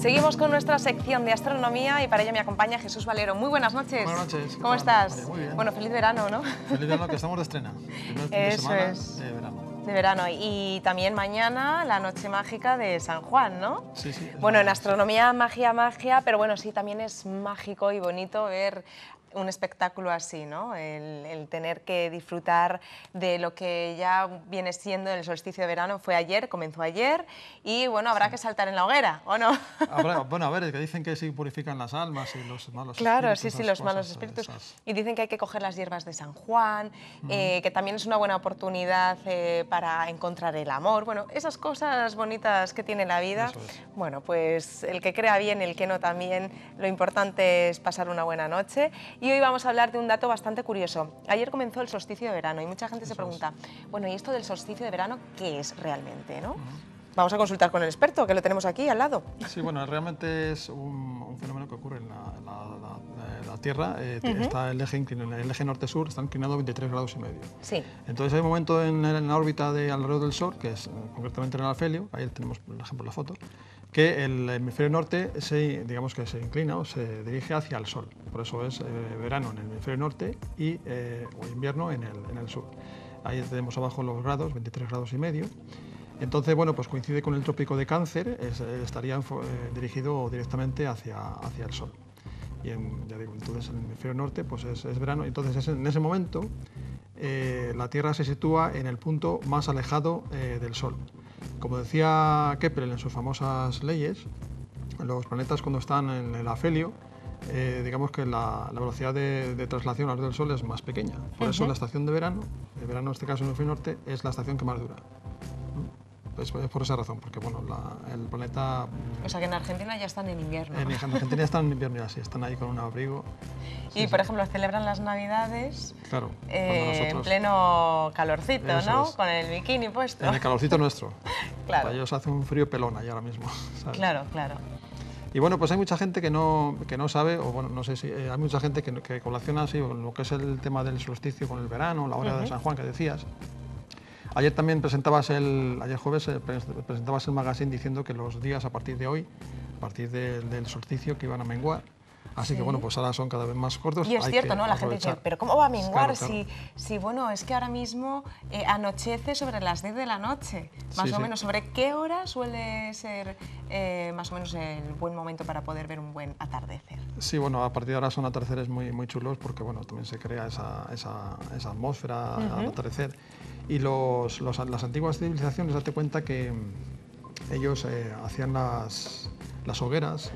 Seguimos con nuestra sección de astronomía y para ello me acompaña Jesús Valero. Muy buenas noches. Buenas noches. ¿Cómo estás? Vale, muy bien. Bueno, feliz verano, ¿no? Feliz verano, que estamos de estrena. Primer fin de semana de verano. De verano. Y también mañana la noche mágica de San Juan, ¿no? Sí, sí. Bueno, en astronomía, magia, pero bueno, sí, también es mágico y bonito ver un espectáculo así, ¿no? El tener que disfrutar de lo que ya viene siendo el solsticio de verano. Fue ayer, comenzó ayer y bueno, habrá que saltar en la hoguera, ¿o no? Bueno, a ver, es que dicen que sí purifican las almas y los malos espíritus. Claro, sí, los malos espíritus. Y dicen que hay que coger las hierbas de San Juan, que también es una buena oportunidad para encontrar el amor. Bueno, esas cosas bonitas que tiene la vida. Bueno, pues el que crea bien, el que no también, lo importante es pasar una buena noche. Y hoy vamos a hablar de un dato bastante curioso. Ayer comenzó el solsticio de verano y mucha gente se pregunta, bueno, ¿y esto del solsticio de verano qué es realmente, no? Vamos a consultar con el experto, que lo tenemos aquí al lado. Sí, bueno, realmente es un fenómeno que ocurre en la Tierra. Está el eje norte-sur está inclinado 23 grados y medio. Sí. Entonces hay un momento en la órbita alrededor del Sol, que es concretamente en el afelio, ahí tenemos por ejemplo la foto, que el hemisferio norte digamos que se inclina o se dirige hacia el Sol. Por eso es verano en el hemisferio norte y o invierno en el sur. Ahí tenemos abajo los grados, 23 grados y medio. Entonces, bueno, pues coincide con el trópico de Cáncer, estaría dirigido directamente hacia el Sol. Y ya digo, entonces en el hemisferio norte pues es verano. Entonces en ese momento la Tierra se sitúa en el punto más alejado del Sol. Como decía Kepler en sus famosas leyes, los planetas cuando están en el afelio, digamos que la velocidad de traslación alrededor del Sol es más pequeña. Por eso la estación de verano en este caso en el hemisferio norte, es la estación que más dura. Es por esa razón, porque bueno, el planeta... O sea que en Argentina ya están en invierno. En Argentina ya están en invierno, ya sí, están ahí con un abrigo. Y por ejemplo, celebran las Navidades en nosotros... pleno calorcito, ¿no? Con el bikini puesto. En el calorcito nuestro. Claro. Para ellos hace un frío pelón ahí ahora mismo, ¿sabes? Claro, claro. Y bueno, pues hay mucha gente que no sabe, o bueno, no sé si hay mucha gente que colaciona así lo que es el tema del solsticio con el verano, la hora de San Juan que decías. Ayer también ayer jueves presentabas el magazine diciendo que los días a partir de hoy, a partir del solsticio, que iban a menguar. Así que bueno, pues ahora son cada vez más cortos. Y es cierto, ¿no? La gente dice, pero ¿cómo va a menguar si bueno, es que ahora mismo anochece sobre las 10 de la noche? Más o menos, ¿sobre qué hora suele ser más o menos el buen momento para poder ver un buen atardecer? Sí, bueno, a partir de ahora son atardeceres muy chulos porque bueno, también se crea esa atmósfera al atardecer. Y las antiguas civilizaciones, date cuenta que ellos hacían las hogueras,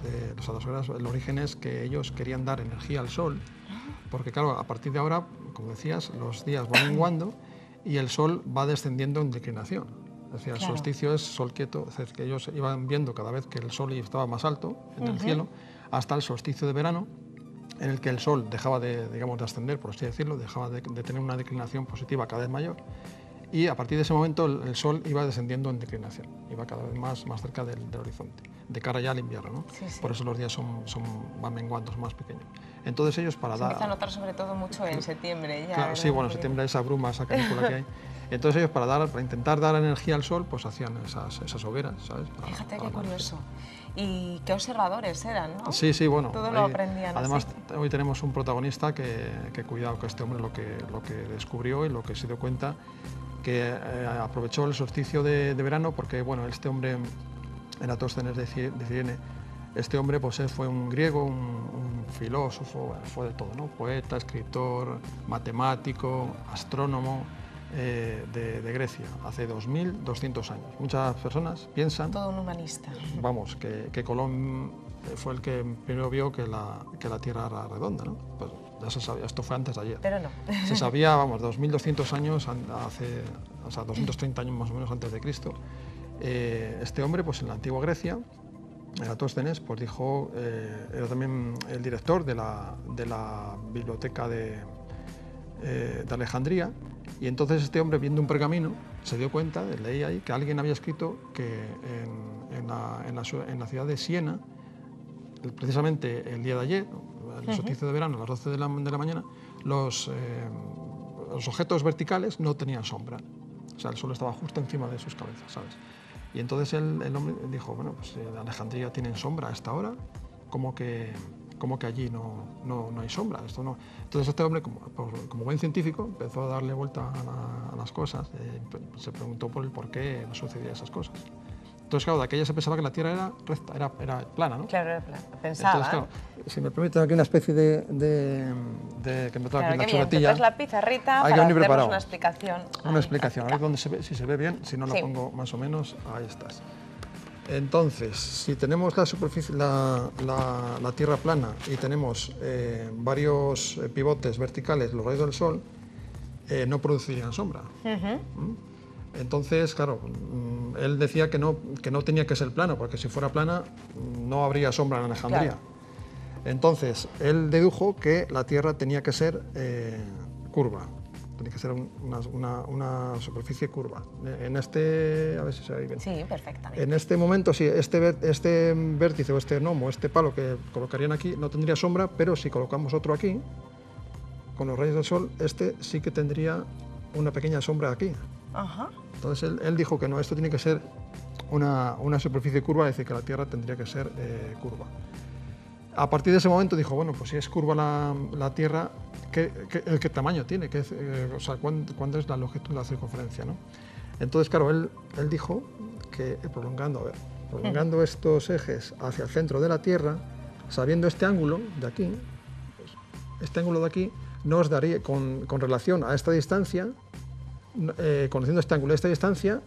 el origen es que ellos querían dar energía al sol, porque claro, a partir de ahora, como decías, los días van menguando y el sol va descendiendo en declinación. Es decir, el solsticio es sol quieto, es decir, que ellos iban viendo cada vez que el sol estaba más alto en el cielo, hasta el solsticio de verano, en el que el sol dejaba de ascender, por así decirlo, dejaba de tener una declinación positiva cada vez mayor, y a partir de ese momento el sol iba descendiendo en declinación, iba cada vez más cerca del horizonte, de cara ya al invierno, ¿no? Por eso los días van menguando, son más pequeños. Entonces ellos para dar... Se empieza a notar sobre todo mucho en septiembre ya. Claro, sí, bueno, en septiembre esa bruma, esa canícula que hay. Entonces ellos para intentar dar energía al sol, pues hacían esas hogueras, ¿sabes? Fíjate qué curioso. Y qué observadores eran, ¿no? Sí, bueno. Todo lo aprendían. Además, hoy tenemos un protagonista que cuidado, que este hombre lo que descubrió y lo que se dio cuenta, que aprovechó el solsticio de verano porque, bueno, este hombre, Eratóstenes de Cirene, este hombre pues fue un griego, un filósofo, fue de todo, ¿no? Poeta, escritor, matemático, astrónomo, de Grecia, hace 2200 años. Muchas personas piensan... Todo un humanista. Vamos, que Colón fue el que primero vio que la Tierra era redonda, ¿no? Pues ya se sabía, esto fue antes de ayer. Pero no. Se sabía, vamos, 2200 años, o sea, 230 años más o menos antes de Cristo. Este hombre, pues en la antigua Grecia, Eratóstenes, pues dijo, era también el director de la biblioteca de Alejandría, y entonces este hombre, viendo un pergamino, se dio cuenta, leía ahí, que alguien había escrito que en la ciudad de Siena, precisamente el día de ayer, el solsticio de verano, a las 12 de la mañana, los objetos verticales no tenían sombra. O sea, el sol estaba justo encima de sus cabezas, ¿sabes? Y entonces el hombre dijo, bueno, pues en Alejandría tienen sombra a esta hora, ¿cómo que allí no hay sombra? Esto no. Entonces este hombre, como buen científico, empezó a darle vuelta a las cosas, se preguntó por el por qué sucedían esas cosas. Entonces, claro, de aquella se pensaba que la Tierra era recta, era plana, ¿no? Claro, era plana. Pensaba. Entonces, claro, si me permiten aquí una especie que me toca aquí la chuletilla. Entonces la pizarrita hay para que venir preparado. una explicación. Una explicación, a ver dónde se ve, si se ve bien, si no la pongo más o menos, ahí estás. Entonces, si tenemos la superficie, la Tierra plana y tenemos varios pivotes verticales, los rayos del Sol, no producirían sombra. Entonces, claro, él decía que no tenía que ser plano, porque si fuera plana no habría sombra en Alejandría. Claro. Entonces, él dedujo que la Tierra tenía que ser curva, tenía que ser una superficie curva. En este, a ver si se ve bien. Sí, perfectamente. En este momento, sí, este vértice o este gnomo, este palo que colocarían aquí, no tendría sombra, pero si colocamos otro aquí, con los rayos del Sol, este sí que tendría una pequeña sombra aquí. Ajá. Entonces él dijo que no, esto tiene que ser una superficie curva, es decir, que la Tierra tendría que ser curva. A partir de ese momento dijo, bueno, pues si es curva la Tierra, ¿qué tamaño tiene? O sea, ¿cuánto es la longitud de la circunferencia, ¿no? Entonces, claro, él dijo que prolongando estos ejes hacia el centro de la Tierra, sabiendo este ángulo de aquí, pues, este ángulo de aquí nos daría, con relación a esta distancia, conociendo este ángulo y esta distancia,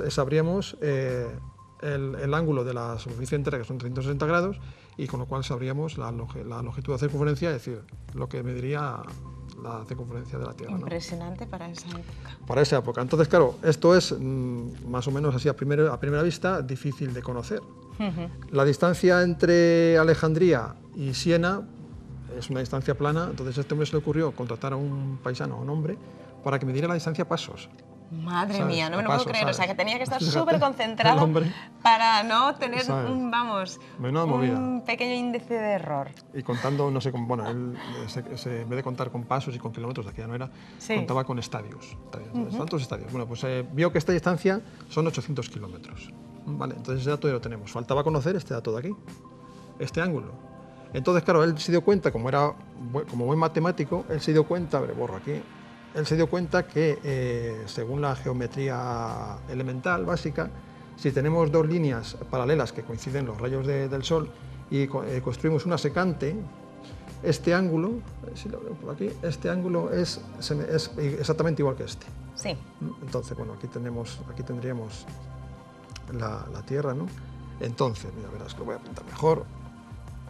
sabríamos el ángulo de la superficie entera, que son 360 grados, y con lo cual sabríamos la longitud de circunferencia, es decir, lo que mediría la circunferencia de la Tierra. Impresionante, ¿no? Para esa época. Para esa época. Entonces, claro, esto es más o menos así a primera vista difícil de conocer. La distancia entre Alejandría y Siena es una distancia plana, entonces a este hombre se le ocurrió contratar a un paisano, a un hombre, para que midiera la distancia a pasos. Madre ¿sabes? mía, no me lo puedo creer, ¿sabes? O sea, que tenía que estar Fíjate, súper concentrado para no tener un pequeño índice de error. Y contando, no sé, bueno, él en vez de contar con pasos y con kilómetros, de aquí ya no era, contaba con estadios. ¿Cuántos estadios? Bueno, pues vio que esta distancia son 800 kilómetros. Vale, entonces ese dato ya lo tenemos. Faltaba conocer este dato de aquí, este ángulo. Entonces, claro, él se dio cuenta, como buen matemático, él se dio cuenta, a ver, borro aquí, él se dio cuenta que, según la geometría elemental básica, si tenemos dos líneas paralelas que coinciden los rayos del Sol y construimos una secante, este ángulo, si lo veo por aquí, este ángulo es exactamente igual que este. Sí. Entonces, bueno, aquí tendríamos la Tierra, ¿no? Entonces, mira, verás que lo voy a pintar mejor.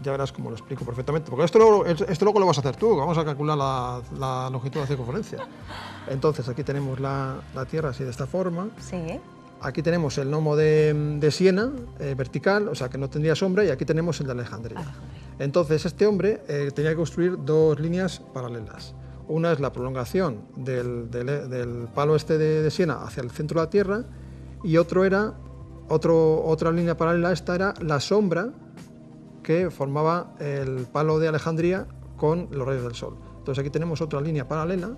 Ya verás cómo lo explico perfectamente, porque esto luego lo vas a hacer tú, vamos a calcular la longitud de la circunferencia. Entonces aquí tenemos la Tierra así de esta forma. Sí. Aquí tenemos el gnomo de Siena, vertical, o sea que no tendría sombra, y aquí tenemos el de Alejandría. Entonces este hombre tenía que construir dos líneas paralelas. Una es la prolongación del palo este de Siena hacia el centro de la Tierra, y otra línea paralela, esta era la sombra que formaba el palo de Alejandría con los rayos del Sol. Entonces aquí tenemos otra línea paralela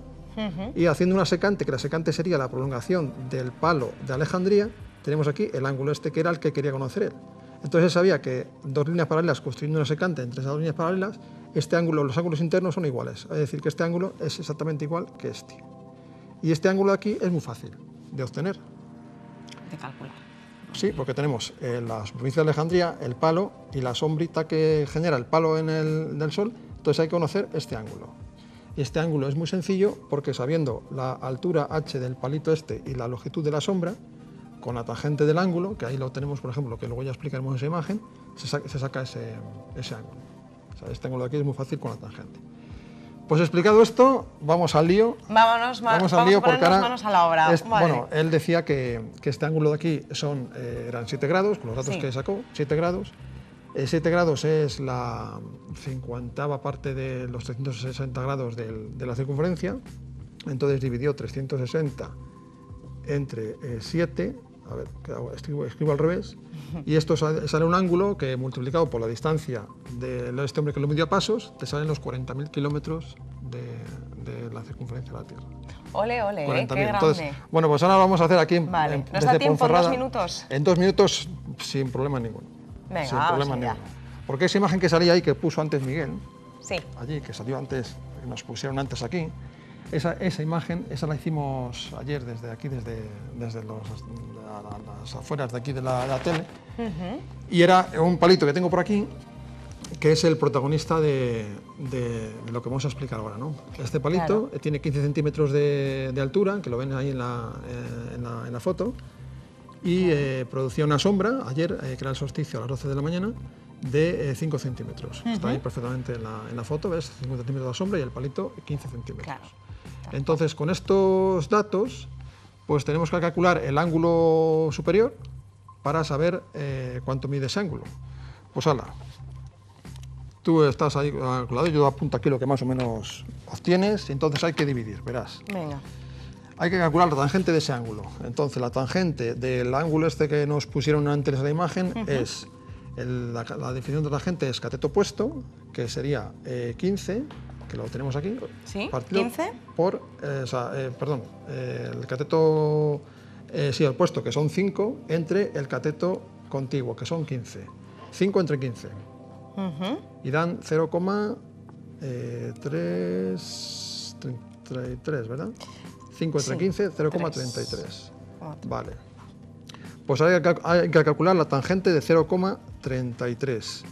y haciendo una secante, que la secante sería la prolongación del palo de Alejandría, tenemos aquí el ángulo este que era el que quería conocer él. Entonces él sabía que dos líneas paralelas construyendo una secante entre esas dos líneas paralelas, los ángulos internos son iguales, es decir, que este ángulo es exactamente igual que este. Y este ángulo de aquí es muy fácil de obtener. De calcular. Sí, porque tenemos la superficie de Alejandría, el palo y la sombrita que genera el palo del Sol, entonces hay que conocer este ángulo. Y este ángulo es muy sencillo porque sabiendo la altura h del palito este y la longitud de la sombra, con la tangente del ángulo, que ahí lo tenemos, por ejemplo, que luego ya explicaremos en esa imagen, se saca ese ángulo. O sea, este ángulo de aquí es muy fácil con la tangente. Pues explicado esto, vamos al lío. Vamos al lío porque ahora manos a la obra. Bueno, él decía que este ángulo de aquí eran 7 grados, con los datos que sacó, 7 grados. 7 grados es la 50ª parte de los 360 grados de la circunferencia. Entonces dividió 360 entre 7, a ver, escribo al revés, y esto sale un ángulo que multiplicado por la distancia de este hombre que lo midió a pasos, te salen los 40.000 kilómetros de la circunferencia de la Tierra. Ole, ole, 40.000. qué grande. Entonces, bueno, pues ahora lo vamos a hacer aquí Vale. ¿Nos desde da tiempo en 2 Ponferrada. minutos? En 2 minutos, sin problema ninguno. Venga, sin vamos problema allá. ninguno. Porque esa imagen que salía ahí, que puso antes Miguel, Sí. allí, que salió antes, que nos pusieron antes aquí, esa imagen, esa la hicimos ayer desde aquí, desde las afueras de aquí de la tele, y era un palito que tengo por aquí, que es el protagonista de lo que vamos a explicar ahora, ¿no? Este palito tiene 15 centímetros de altura, que lo ven ahí en la foto, y producía una sombra, ayer, que era el solsticio a las 12 de la mañana, de 5 centímetros. Está ahí perfectamente en la foto, ves, 5 centímetros de sombra y el palito 15 centímetros. Claro. Entonces, con estos datos, pues tenemos que calcular el ángulo superior para saber cuánto mide ese ángulo. Pues hala, tú estás ahí calculado, yo apunto aquí lo que más o menos obtienes, y entonces hay que dividir, verás. Venga. Hay que calcular la tangente de ese ángulo. Entonces, la tangente del ángulo este que nos pusieron antes en la imagen es, la definición de la tangente es cateto opuesto, que sería 15, que lo tenemos aquí, ¿Sí? partido 15. por, el cateto opuesto, que son 5, entre el cateto contiguo, que son 15. 5 entre 15. Y dan 0,33, ¿verdad? 5 entre 15, 0,33. Vale. Pues hay que calcular la tangente de 0,33,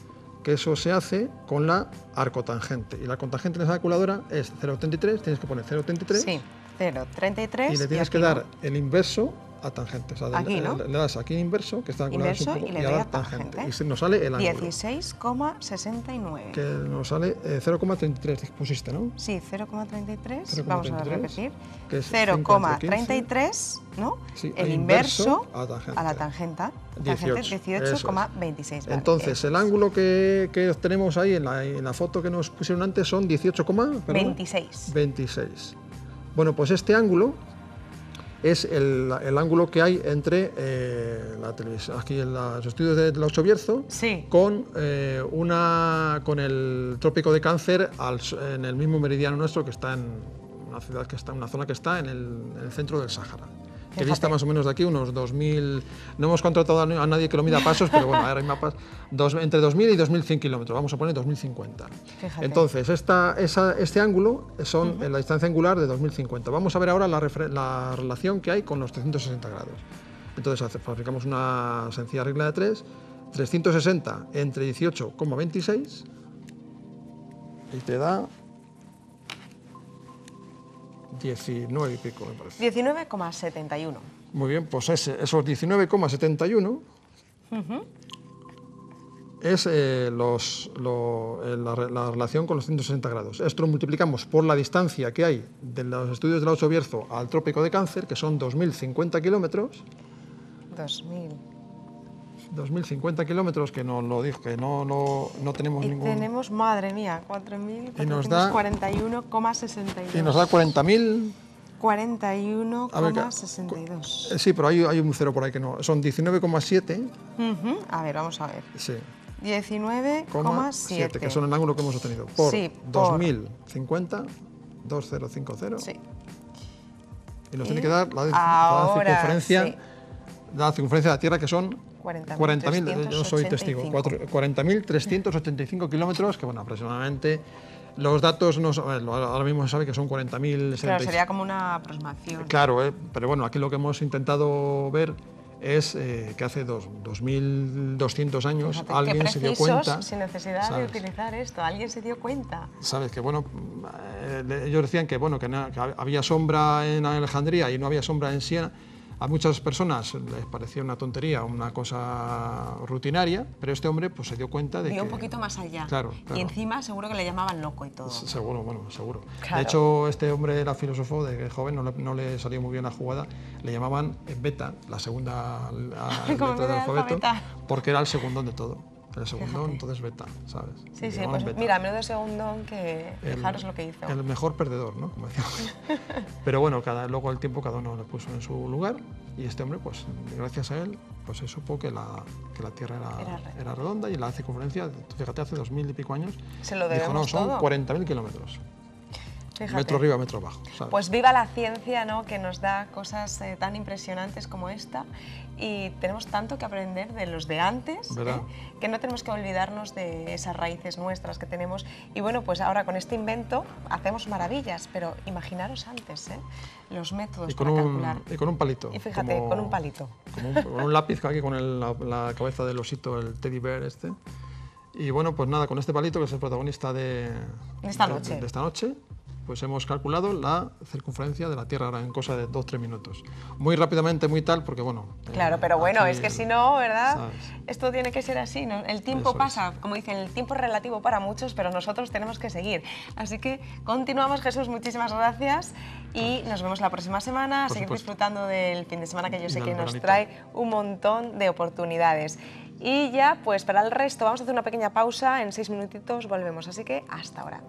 que eso se hace con la arcotangente. Y la arcotangente en esa calculadora es 0,33, tienes que poner 0,33. Sí, 0,33. Y le tienes que dar el inverso a tangente. O sea, aquí, ¿no? Le das aquí inverso, que está calculado Inverso, y le doy a tangente. Y nos sale el ángulo. 16,69. Que nos sale 0,33, pusiste, ¿no? Sí, 0,33. 0,33, Vamos a repetir. que es 5 entre 0,33, ¿no? Sí, el inverso a la tangente. 18,26. Vale, entonces, el ángulo que obtenemos ahí en la foto que nos pusieron antes son 26. 26. Bueno, pues este ángulo es el ángulo que hay entre la televisión, aquí en los estudios de Laucho Bierzo, sí, con el trópico de Cáncer en el mismo meridiano nuestro, que está en una ciudad que está, una zona que está en el centro del Sáhara. Que dista más o menos de aquí unos 2.000, no hemos contratado a nadie que lo mida a pasos, pero bueno, ahora hay mapas, entre 2.000 y 2.100 kilómetros, vamos a poner 2.050. Fíjate. Entonces, este ángulo son la distancia angular de 2.050. Vamos a ver ahora la relación que hay con los 360 grados. Entonces, fabricamos una sencilla regla de 3, 360 entre 18,26 y te da 19 y pico, me parece. 19,71. Muy bien, pues esos 19,71 es la relación con los 160 grados. Esto lo multiplicamos por la distancia que hay de los estudios del Laucho Bierzo al trópico de Cáncer, que son 2.050 kilómetros. 2.050 kilómetros, que nos lo dijo, que no tenemos ningún... Y tenemos, madre mía, 4.441,62. Y nos da 40.000... 41,62. Sí, pero hay un cero por ahí que no. Son 19,7. A ver, vamos a ver. Sí. 19,7. Que son el ángulo que hemos obtenido. Por sí, 2050, 2050. Sí. Y nos tiene que dar la circunferencia, sí, la circunferencia de la Tierra, que son 40.000, yo soy testigo, 40.385 kilómetros, que bueno, aproximadamente los datos ahora mismo se sabe que son 40.000. Claro, sería como una aproximación. Claro, pero bueno, aquí lo que hemos intentado ver es que hace 2.200 años, fíjate, alguien se dio cuenta... sin necesidad, ¿sabes?, de utilizar esto, alguien se dio cuenta. Sabes que bueno, ellos decían que bueno, que había sombra en Alejandría y no había sombra en Siena. A muchas personas les parecía una tontería, una cosa rutinaria, pero este hombre pues se dio cuenta de que... Vio un poquito más allá. Claro. Y encima seguro que le llamaban loco y todo. Seguro, bueno, seguro. Claro. De hecho, este hombre era filósofo, de joven, no le salió muy bien la jugada, le llamaban beta, la segunda letra del alfabeto, porque era el segundón de todo. El segundón, entonces beta, ¿sabes? Sí, pues beta. Mira, menudo segundón, que fijaros lo que hizo. El mejor perdedor, ¿no? Como decíamos. Pero bueno, luego el tiempo cada uno lo puso en su lugar, y este hombre, pues gracias a él, pues se supo que la Tierra era redonda, y la circunferencia, fíjate, hace 2000 y pico años, se lo debemos dijo, no, son todo. 40.000 kilómetros. Fíjate. Metro arriba, metro abajo, ¿sabes? Pues viva la ciencia, ¿no?, que nos da cosas tan impresionantes como esta, y tenemos tanto que aprender de los de antes, que no tenemos que olvidarnos de esas raíces nuestras que tenemos. Y bueno, pues ahora con este invento hacemos maravillas, pero imaginaros antes, los métodos para calcular. Y con un palito. Y fíjate, con un palito. Con un lápiz aquí con la cabeza del osito, el teddy bear este. Y bueno, pues nada, con este palito, que es el protagonista de esta noche, pues hemos calculado la circunferencia de la Tierra ahora en cosa de 2-3 minutos. Muy rápidamente, muy tal, porque bueno... Claro, pero bueno, es que si no, ¿verdad? ¿Sabes? Esto tiene que ser así, ¿no? El tiempo pasa, como dicen, el tiempo es relativo para muchos, pero nosotros tenemos que seguir. Así que continuamos, Jesús, muchísimas gracias y nos vemos la próxima semana a seguir disfrutando del fin de semana, que yo sé que nos trae un montón de oportunidades. Y ya, pues para el resto, vamos a hacer una pequeña pausa, en 6 minutitos volvemos, así que hasta ahora.